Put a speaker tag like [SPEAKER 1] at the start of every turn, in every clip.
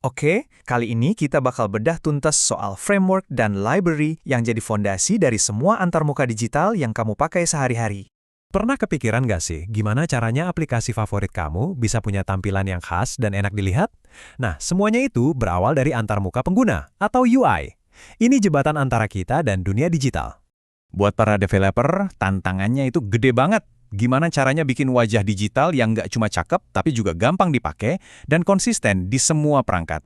[SPEAKER 1] Oke, kali ini kita bakal bedah tuntas soal framework dan library yang jadi fondasi dari semua antarmuka digital yang kamu pakai sehari-hari.
[SPEAKER 2] Pernah kepikiran nggak sih, gimana caranya aplikasi favorit kamu bisa punya tampilan yang khas dan enak dilihat? Nah, semuanya itu berawal dari antarmuka pengguna, atau UI. Ini jembatan antara kita dan dunia digital.
[SPEAKER 3] Buat para developer, tantangannya itu gede banget. Gimana caranya bikin wajah digital yang nggak cuma cakep, tapi juga gampang dipakai dan konsisten di semua perangkat.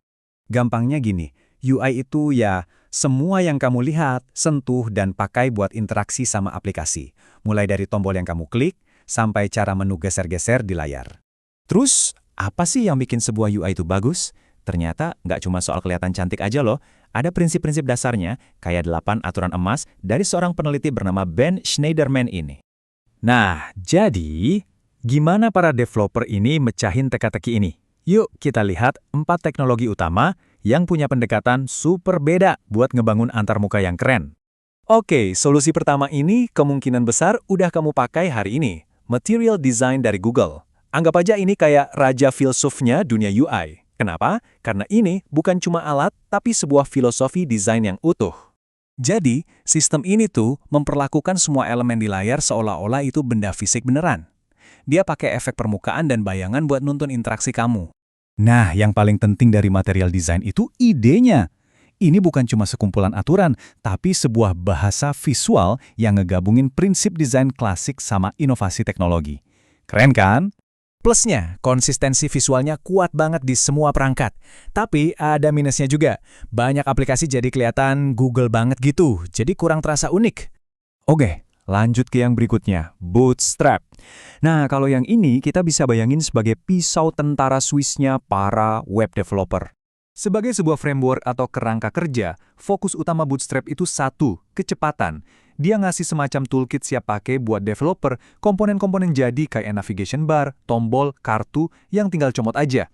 [SPEAKER 3] Gampangnya gini, UI itu ya semua yang kamu lihat, sentuh, dan pakai buat interaksi sama aplikasi. Mulai dari tombol yang kamu klik, sampai cara menu geser-geser di layar. Terus, apa sih yang bikin sebuah UI itu bagus? Ternyata nggak cuma soal kelihatan cantik aja loh. Ada prinsip-prinsip dasarnya, kayak 8 aturan emas dari seorang peneliti bernama Ben Shneiderman ini. Nah, jadi gimana para developer ini mecahin teka-teki ini? Yuk kita lihat 4 teknologi utama yang punya pendekatan super beda buat ngebangun antarmuka yang keren. Oke, solusi pertama ini kemungkinan besar udah kamu pakai hari ini. Material Design dari Google. Anggap aja ini kayak raja filsufnya dunia UI. Kenapa? Karena ini bukan cuma alat, tapi sebuah filosofi desain yang utuh. Jadi, sistem ini tuh memperlakukan semua elemen di layar seolah-olah itu benda fisik beneran. Dia pakai efek permukaan dan bayangan buat nuntun interaksi kamu. Nah, yang paling penting dari material design itu idenya. Ini bukan cuma sekumpulan aturan, tapi sebuah bahasa visual yang ngegabungin prinsip desain klasik sama inovasi teknologi. Keren kan? Plusnya, konsistensi visualnya kuat banget di semua perangkat. Tapi ada minusnya juga. Banyak aplikasi jadi kelihatan Google banget gitu, jadi kurang terasa unik. Oke, lanjut ke yang berikutnya, Bootstrap. Nah, kalau yang ini kita bisa bayangin sebagai pisau tentara Swissnya para web developer. Sebagai sebuah framework atau kerangka kerja, fokus utama Bootstrap itu satu, kecepatan. Dia ngasih semacam toolkit siap pakai buat developer, komponen-komponen jadi kayak navigation bar, tombol, kartu, yang tinggal comot aja.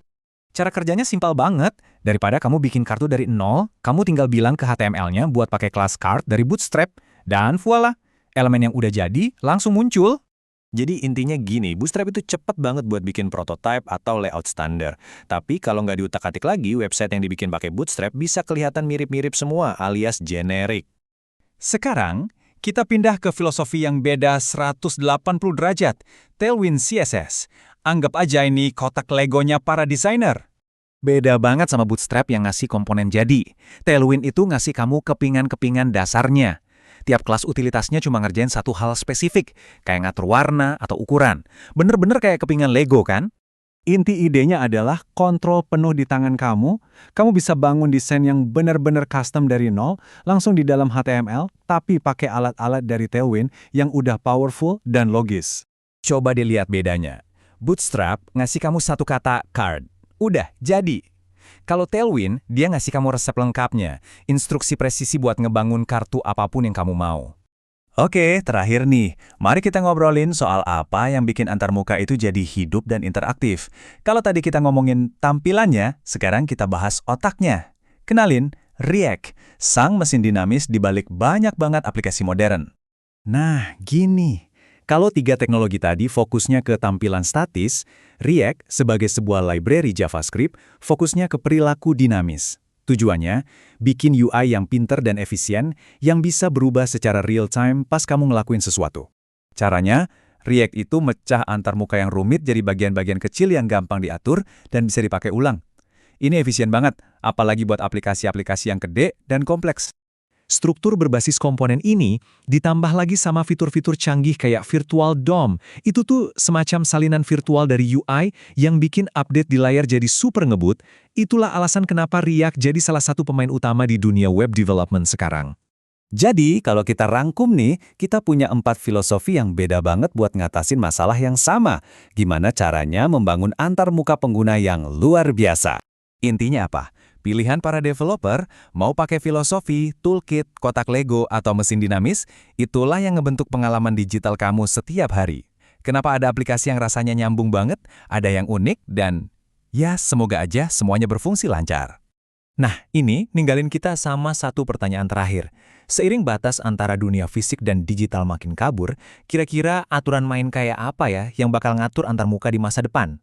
[SPEAKER 3] Cara kerjanya simpel banget. Daripada kamu bikin kartu dari nol, kamu tinggal bilang ke HTML-nya buat pakai kelas card dari Bootstrap, dan voila, elemen yang udah jadi langsung muncul. Jadi intinya gini, Bootstrap itu cepet banget buat bikin prototype atau layout standar. Tapi kalau nggak diutak-atik lagi, website yang dibikin pakai Bootstrap bisa kelihatan mirip-mirip semua alias generik. Sekarang, kita pindah ke filosofi yang beda 180 derajat, Tailwind CSS. Anggap aja ini kotak legonya para desainer. Beda banget sama Bootstrap yang ngasih komponen jadi. Tailwind itu ngasih kamu kepingan-kepingan dasarnya. Tiap kelas utilitasnya cuma ngerjain satu hal spesifik, kayak ngatur warna atau ukuran. Bener-bener kayak kepingan Lego kan? Inti idenya adalah kontrol penuh di tangan kamu. Kamu bisa bangun desain yang benar-benar custom dari nol, langsung di dalam HTML, tapi pakai alat-alat dari Tailwind yang udah powerful dan logis. Coba dilihat bedanya. Bootstrap ngasih kamu satu kata card. Udah, jadi. Kalau Tailwind, dia ngasih kamu resep lengkapnya, instruksi presisi buat ngebangun kartu apapun yang kamu mau. Oke, terakhir nih, mari kita ngobrolin soal apa yang bikin antarmuka itu jadi hidup dan interaktif. Kalau tadi kita ngomongin tampilannya, sekarang kita bahas otaknya. Kenalin, React, sang mesin dinamis di balik banyak banget aplikasi modern. Nah, gini. Kalau 3 teknologi tadi fokusnya ke tampilan statis, React sebagai sebuah library JavaScript fokusnya ke perilaku dinamis. Tujuannya, bikin UI yang pinter dan efisien yang bisa berubah secara real-time pas kamu ngelakuin sesuatu. Caranya, React itu mecah antarmuka yang rumit jadi bagian-bagian kecil yang gampang diatur dan bisa dipakai ulang. Ini efisien banget, apalagi buat aplikasi-aplikasi yang gede dan kompleks. Struktur berbasis komponen ini ditambah lagi sama fitur-fitur canggih kayak Virtual DOM. Itu tuh semacam salinan virtual dari UI yang bikin update di layar jadi super ngebut. Itulah alasan kenapa React jadi salah satu pemain utama di dunia web development sekarang. Jadi, kalau kita rangkum nih, kita punya 4 filosofi yang beda banget buat ngatasin masalah yang sama. Gimana caranya membangun antarmuka pengguna yang luar biasa? Intinya apa? Pilihan para developer, mau pakai filosofi, toolkit, kotak Lego, atau mesin dinamis, itulah yang ngebentuk pengalaman digital kamu setiap hari. Kenapa ada aplikasi yang rasanya nyambung banget, ada yang unik, dan ya semoga aja semuanya berfungsi lancar. Nah, ini ninggalin kita sama satu pertanyaan terakhir. Seiring batas antara dunia fisik dan digital makin kabur, kira-kira aturan main kayak apa ya yang bakal ngatur antarmuka di masa depan?